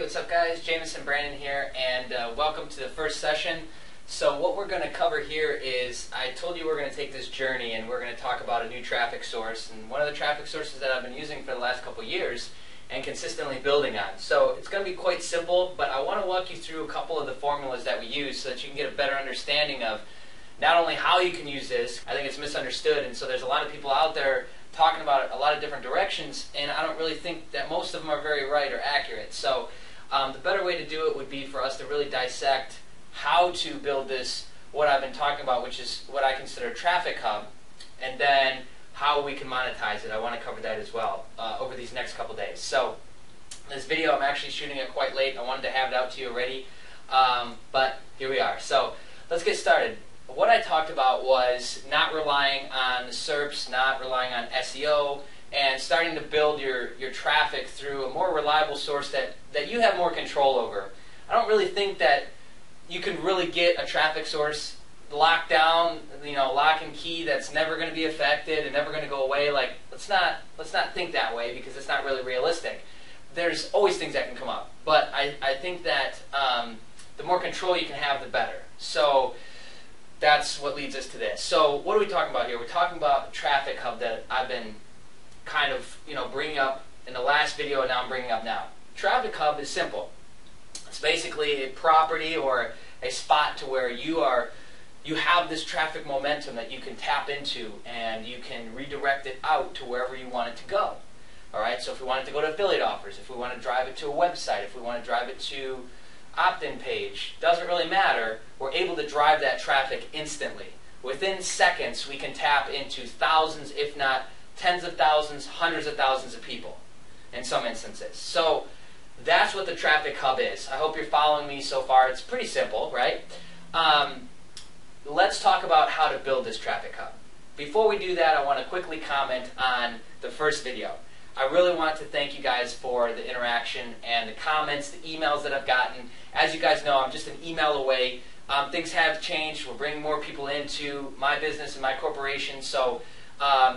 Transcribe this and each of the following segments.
what's up guys? Jameson Brandon here, and welcome to the first session. So what we're going to cover here is, I told you we're going to take this journey and we're going to talk about a new traffic source, and one of the traffic sources that I've been using for the last couple years and consistently building on. So it's going to be quite simple, but I want to walk you through a couple of the formulas that we use so that you can get a better understanding of not only how you can use this. I think it's misunderstood, and so there's a lot of people out there talking about it a lot of different directions, and I don't really think that most of them are very right or accurate. So the better way to do it would be for us to really dissect how to build this, what I've been talking about, which is what I consider a traffic hub, and then how we can monetize it. I want to cover that as well over these next couple days. So this video, I'm actually shooting it quite late. I wanted to have it out to you already, but here we are. So let's get started. What I talked about was not relying on the SERPs, not relying on SEO, and starting to build your traffic through a more reliable source that you have more control over. I don't really think that you can really get a traffic source locked down, lock and key, that's never going to be affected and never going to go away. Like, let's not think that way, because it's not really realistic. There's always things that can come up, but I think that the more control you can have, the better. So that's what leads us to this. So what are we talking about here? We're talking about a traffic hub that I've been kind of bringing up in the last video, and now I'm bringing up now. Traffic hub is simple. It's basically a property or a spot to where you have this traffic momentum that you can tap into, and you can redirect it out to wherever you want it to go. All right. So if we want it to go to affiliate offers, if we want to drive it to a website, if we want to drive it to opt-in page, doesn't really matter. We're able to drive that traffic instantly. Within seconds, we can tap into thousands, if not tens of thousands, hundreds of thousands of people in some instances. So that's what the traffic hub is. I hope you're following me so far. It's pretty simple, right? Let's talk about how to build this traffic hub. Before we do that, I want to quickly comment on the first video. I really want to thank you guys for the interaction and the comments, the emails that I've gotten. As you guys know, I'm just an email away. Things have changed. We're bringing more people into my business and my corporation. So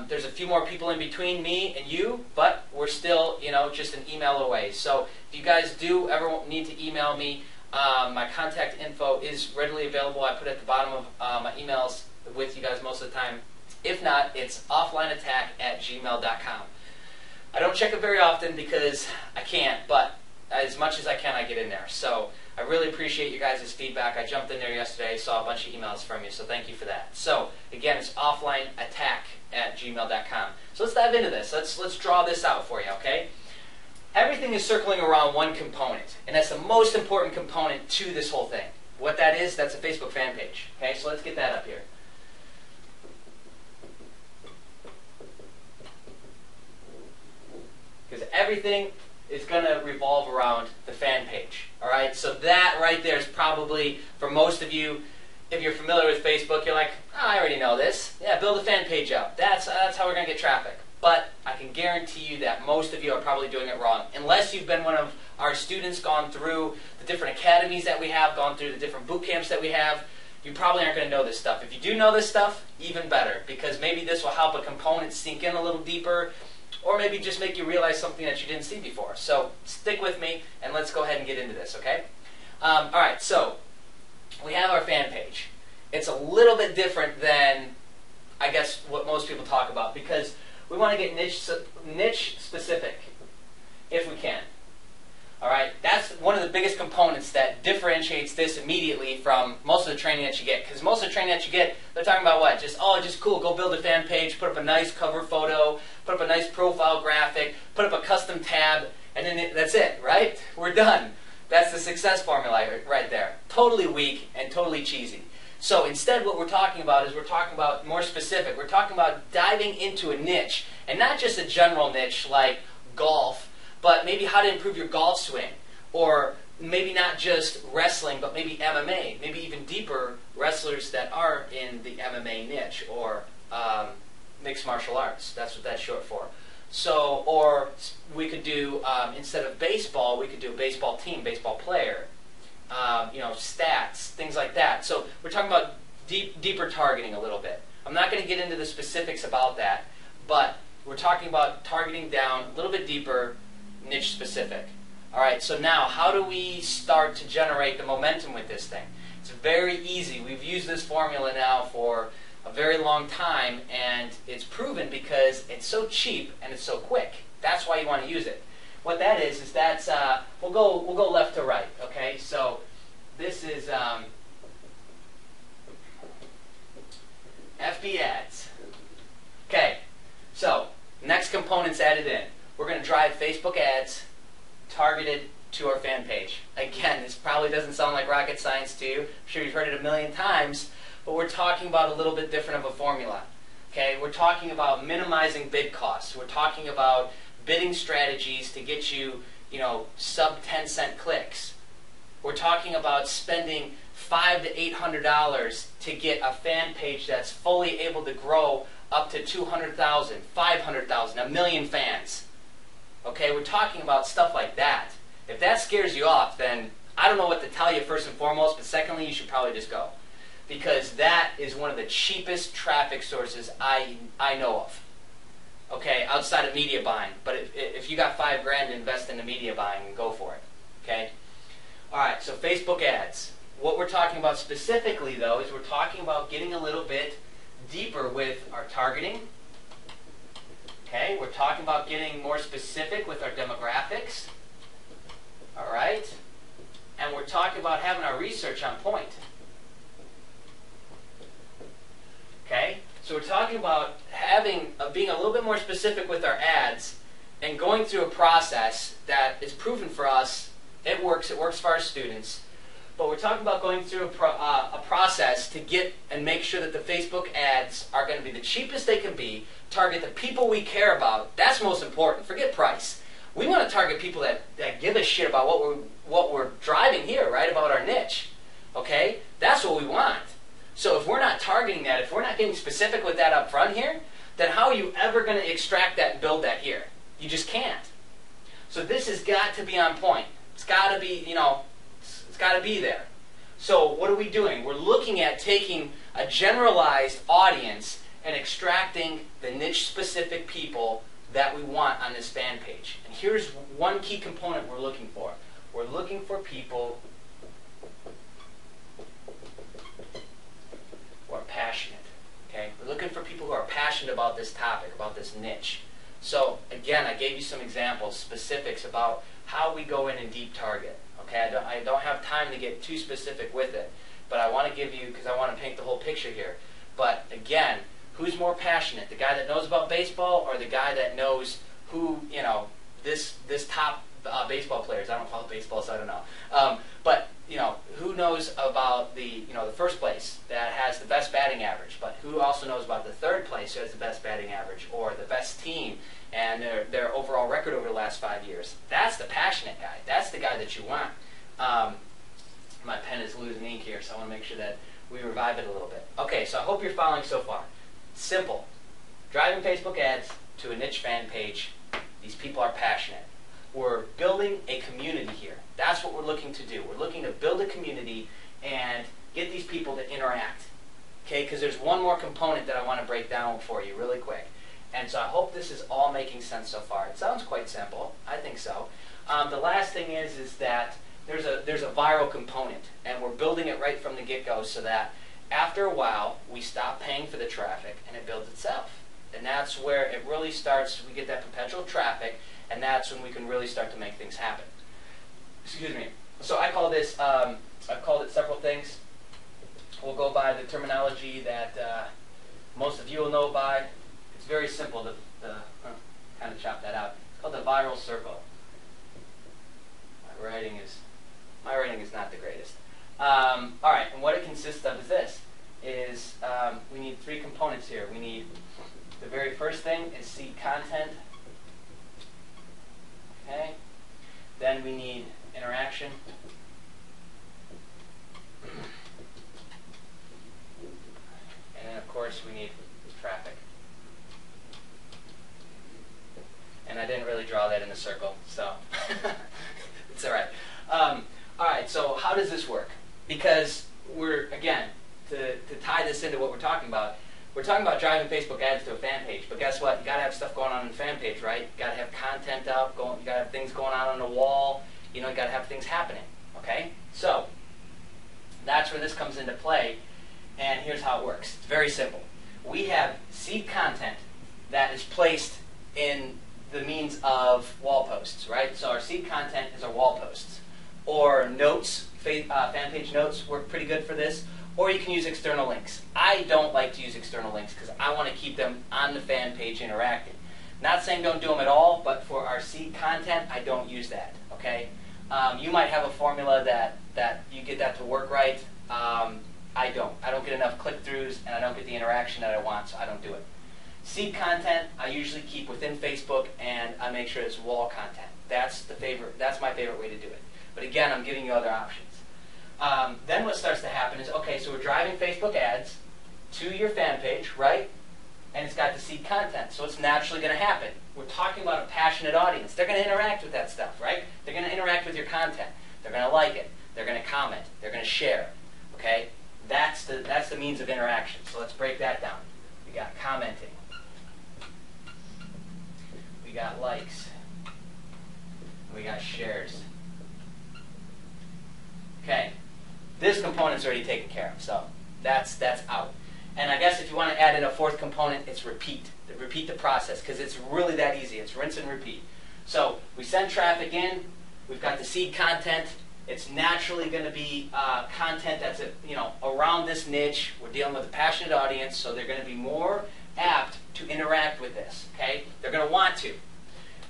there's a few more people in between me and you, but we're still, just an email away. So if you guys do ever need to email me, my contact info is readily available. I put it at the bottom of my emails with you guys most of the time. If not, it's offlineattack@gmail.com. I don't check it very often because I can't, but as much as I can, I get in there. So I really appreciate you guys' feedback. I jumped in there yesterday, saw a bunch of emails from you, so thank you for that. So again, it's offlineattack@gmail.com. So let's dive into this. Let's draw this out for you, okay? Everything is circling around one component, and that's the most important component to this whole thing. What that is, that's a Facebook fan page. Okay, so let's get that up here. Because everything is going to revolve around the fan page. All right, so that right there is probably, for most of you, if you're familiar with Facebook, you're like, oh, I already know this. Yeah, build a fan page up. That's how we're going to get traffic. But I can guarantee you that most of you are probably doing it wrong. Unless you've been one of our students, gone through the different academies that we have, gone through the different boot camps that we have, you probably aren't going to know this stuff. If you do know this stuff, even better, because maybe this will help a component sink in a little deeper, or maybe just make you realize something that you didn't see before. So stick with me, and let's go ahead and get into this, okay? All right, so we have our fan page. It's a little bit different than, I guess, what most people talk about, because we want to get niche specific, if we can. All right, that's one of the biggest components that differentiates this immediately from most of the training that you get. Because most of the training that you get, they're talking about what? Just cool, go build a fan page, put up a nice cover photo, put up a nice profile graphic, put up a custom tab, and then that's it, right? We're done. That's the success formula right there. Totally weak and totally cheesy. So instead, what we're talking about is we're talking about more specific. We're talking about diving into a niche, and not just a general niche like golf, but maybe how to improve your golf swing, or maybe not just wrestling, but maybe MMA, maybe even deeper, wrestlers that are in the MMA niche, or mixed martial arts. That's what that's short for. So, or we could do, instead of baseball, we could do a baseball team, baseball player, stats, things like that. So we're talking about deeper targeting a little bit. I'm not going to get into the specifics about that, but we're talking about targeting down a little bit deeper, niche specific. All right, so now how do we start to generate the momentum with this thing? It's very easy. We've used this formula now for a very long time, and it's proven because it's so cheap and it's so quick. That's why you want to use it. What that is that's we'll go left to right. Okay, so this is FB ads. Okay, so next component's added in. We're going to drive Facebook ads targeted to our fan page. Again, this probably doesn't sound like rocket science to you. I'm sure you've heard it a million times, but we're talking about a little bit different of a formula. Okay, we're talking about minimizing bid costs. We're talking about bidding strategies to get you, sub 10-cent clicks. We're talking about spending $500 to $800 to get a fan page that's fully able to grow up to 200,000, 500,000, a million fans. Okay, we're talking about stuff like that. If that scares you off, then I don't know what to tell you first and foremost, but secondly, you should probably just go. Because that is one of the cheapest traffic sources I know of. Okay, outside of media buying. But if you got $5 grand to invest into media buying, go for it. Okay? Alright, so Facebook ads. What we're talking about specifically, though, is we're talking about getting a little bit deeper with our targeting. Okay, we're talking about getting more specific with our demographics. Alright? And we're talking about having our research on point. Okay? So we're talking about being a little bit more specific with our ads and going through a process that is proven for us. It works for our students. But we're talking about going through a process to get and make sure that the Facebook ads are going to be the cheapest they can be, target the people we care about. That's most important. Forget price. We want to target people that give a shit about what we're driving here, right? About our niche. Okay? That's what we want. So if we're not targeting that, if we're not getting specific with that up front here, then how are you ever going to extract that and build that here? You just can't. So this has got to be on point. It's got to be, it's got to be there. So what are we doing? We're looking at taking a generalized audience and extracting the niche-specific people that we want on this fan page. And here's one key component we're looking for. We're looking for people who are passionate. Okay? We're looking for people who are passionate about this topic, about this niche. So again, I gave you some examples, specifics about how we go in and deep target. Okay? I don't have time to get too specific with it, but I want to give you, because I want to paint the whole picture here. But again, who's more passionate? The guy that knows about baseball or the guy that knows who, this top baseball players? I don't follow baseball, so I don't know. But who knows about the first place that has the best batting average, but who also knows about the third place who has the best batting average, or the best team and their overall record over the last 5 years? That's the passionate guy. That's the guy that you want. My pen is losing ink here, so I want to make sure that we revive it a little bit. Okay, so I hope you're following so far. Simple. Driving Facebook ads to a niche fan page. These people are passionate. We're building a community here. That's what we're looking to do. We're looking to build a community and get these people to interact. Okay, because there's one more component that I want to break down for you really quick. And so I hope this is all making sense so far. It sounds quite simple. I think so. The last thing is that there's a viral component, and we're building it right from the get-go so that after a while we stop paying for the traffic and it builds itself. And that's where it really starts. We get that perpetual traffic, and that's when we can really start to make things happen. Excuse me. So I call this, I've called it several things. We'll go by the terminology that most of you will know by. It's very simple to kind of chop that out. It's called the viral circle. My writing is not the greatest. All right, and what it consists of is this. We need three components here. We need, the very first thing is seed content. Okay. Then we need interaction. And then, of course, we need traffic. And I didn't really draw that in the circle, so it's all right. All right, so how does this work? Because we're, again, to tie this into what we're talking about driving Facebook ads to a fan page. But guess what? You got to have stuff going on in the fan page, right? You got to have content up, you got to have things going on the wall. You got to have things happening. Okay? So that's where this comes into play, and here's how it works. It's very simple. We have seed content that is placed in the means of wall posts, right? So our seed content is our wall posts. Or notes, fan page notes work pretty good for this. Or you can use external links. I don't like to use external links because I want to keep them on the fan page interacting. Not saying don't do them at all, but for our seed content, I don't use that, okay? You might have a formula that you get that to work right. I don't. I don't get enough click-throughs, and I don't get the interaction that I want, so I don't do it. Seed content, I usually keep within Facebook, and I make sure it's wall content. That's my favorite way to do it. But again, I'm giving you other options. Then what starts to happen is, okay, so we're driving Facebook ads to your fan page, right? And it's got the seed content, so it's naturally going to happen. We're talking about a passionate audience. They're going to interact with that stuff, right? They're going to interact with your content. They're going to like it. They're going to comment. They're going to share, okay? That's the means of interaction. So let's break that down. We got commenting. We got likes. We got shares. Okay. This component's already taken care of, so that's out. And I guess if you want to add in a fourth component, it's repeat. Repeat the process, because it's really that easy. It's rinse and repeat. So we send traffic in. We've got the seed content. It's naturally going to be content that's around this niche. We're dealing with a passionate audience, so they're going to be more apt to interact with this. Okay, they're going to want to.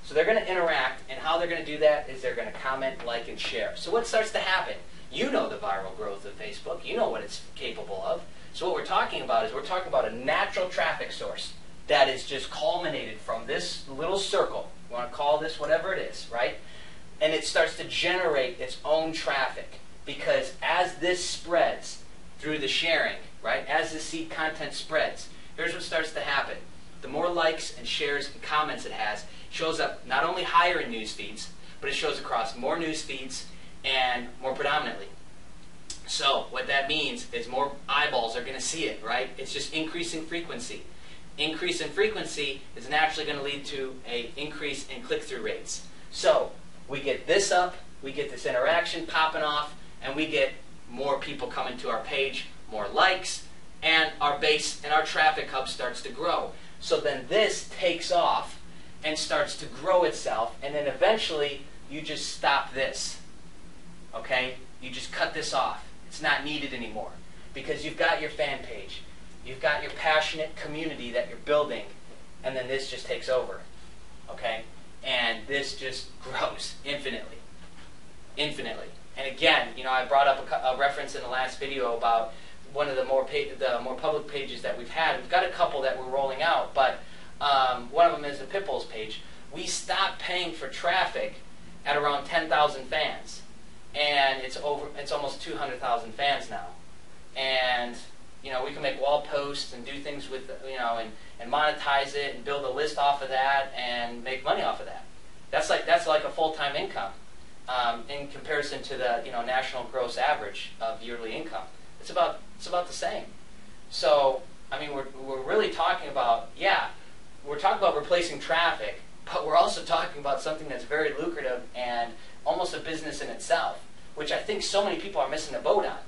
So they're going to interact, and how they're going to do that is they're going to comment, like, and share. So what starts to happen? You know the viral growth of Facebook. You know what it's capable of. So what we're talking about is we're talking about a natural traffic source that is just culminated from this little circle. You want to call this whatever it is, right? And it starts to generate its own traffic, because as this spreads through the sharing, right, as the seed content spreads, here's what starts to happen. The more likes and shares and comments it has, it shows up not only higher in news feeds, but it shows across more news feeds and more predominantly. So what that means is more eyeballs are going to see it, right? It's just increasing frequency. Increase in frequency is naturally going to lead to an increase in click-through rates. So we get this up, we get this interaction popping off, and we get more people coming to our page, more likes, and our base and our traffic hub starts to grow. So then this takes off and starts to grow itself, and then eventually you just stop this. Okay? You just cut this off. It's not needed anymore, because you've got your fan page. You've got your passionate community that you're building, and then this just takes over. Okay? And this just grows infinitely. Infinitely. And again, I brought up a reference in the last video about one of the more public pages that we've had. We've got a couple that we're rolling out, but one of them is the Pitbull's page. We stopped paying for traffic at around 10,000 fans. And it's almost 200,000 fans now. And we can make wall posts and do things with and monetize it and build a list off of that and make money off of that. That's like a full-time income in comparison to the national gross average of yearly income. It's about the same. So I mean, we're really talking about we're talking about replacing traffic, but we're also talking about something that's very lucrative and almost a business in itself, which I think so many people are missing the boat on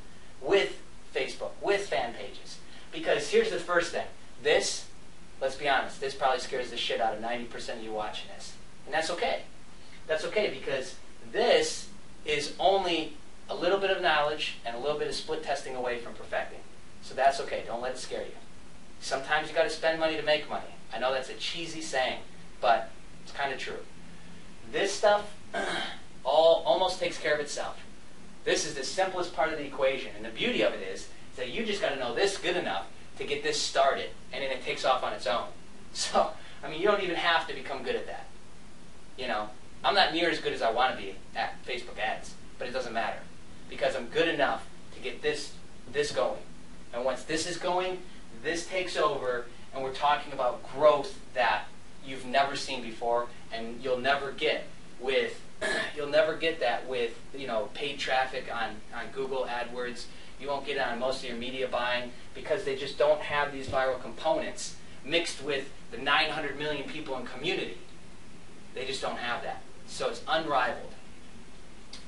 with Facebook, with fan pages. Because here's the first thing. This, let's be honest, this probably scares the shit out of 90% of you watching this. And that's okay. That's okay, because this is only a little bit of knowledge and a little bit of split testing away from perfecting. So that's okay. Don't let it scare you. Sometimes you got to spend money to make money. I know that's a cheesy saying, but it's kind of true. This stuff almost takes care of itself. This is the simplest part of the equation, and the beauty of it is that you just got to know this good enough to get this started, and then it takes off on its own. So, I mean, you don't even have to become good at that. I'm not near as good as I want to be at Facebook ads, but it doesn't matter, because I'm good enough to get this going. And once this is going, this takes over, and we're talking about growth that you've never seen before, and you'll never get with that with paid traffic on Google AdWords. You won't get it on most of your media buying, because they just don't have these viral components mixed with the 900 million people in community. They just don't have that. So it's unrivaled.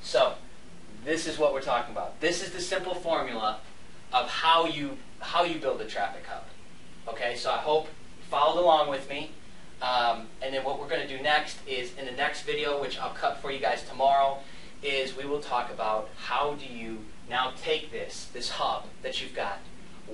So this is what we're talking about. This is the simple formula of how you build a traffic hub. Okay, so I hope you followed along with me. And then what we're going to do next is, in the next video, which I'll cut for you guys tomorrow, is we will talk about how do you now take this hub that you've got,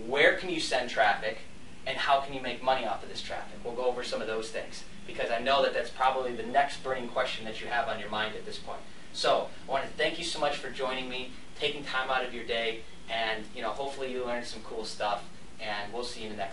where can you send traffic, and how can you make money off of this traffic. We'll go over some of those things, because I know that that's probably the next burning question that you have on your mind at this point. So I want to thank you so much for joining me, taking time out of your day, and hopefully you learned some cool stuff, and we'll see you in the next